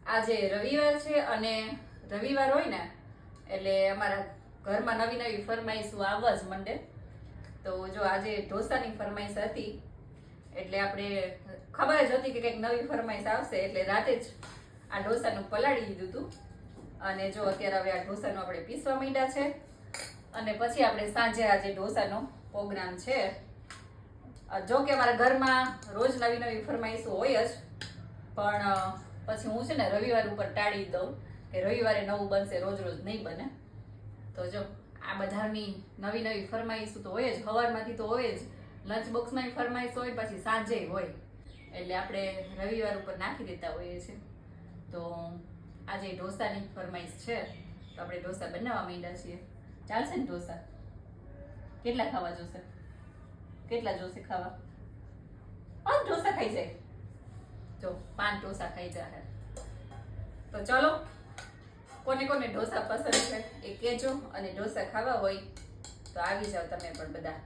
આજે રવિવાર છે અને રવિવાર હોય ને એટલે અમારા ઘરમાં નવી નવી ફરમાઈશો આવવા જ માંડે. તો જો આજે ઢોસાની ફરમાઈશ હતી એટલે આપણે ખબર જ હતી કે કંઈક નવી ફરમાઈશ આવશે એટલે રાતે જ આ ઢોસાનું પલાળી દીધું હતું. અને જો અત્યારે હવે આ ઢોસાનું આપણે પીસવા માંડ્યા છે અને પછી આપણે સાંજે આજે ઢોસાનો પ્રોગ્રામ છે. જો કે અમારા ઘરમાં રોજ નવી નવી ફરમાઈશો હોય જ, પણ પછી હું છે ને રવિવાર ઉપર ટાળી દઉં કે રવિવારે નવું બનશે, રોજ રોજ નહીં બને. તો જો આ બધાની નવી નવી ફરમાઈશો તો હોય જ, સવારમાંથી તો હોય જ, લંચ બોક્સમાં ફરમાઈશ હોય, પછી સાંજે હોય, એટલે આપણે રવિવાર ઉપર નાખી દેતા હોઈએ છીએ. તો આજે ઢોસાની ફરમાઈશ છે તો આપણે ઢોસા બનાવવા માંડ્યા છીએ. ચાલશે ને ઢોસા? કેટલા ખાવા જોશે? કેટલા જોશે ખાવા? 5 ઢોસા ખાઈ જાય. જો 5 ઢોસા ખાઈ જાય. તો ચલો, કોને કોને ઢોસા પસંદ છે એ કહેજો, અને ઢોસા ખાવા હોય તો આવી જાવ તમે પણ બધા.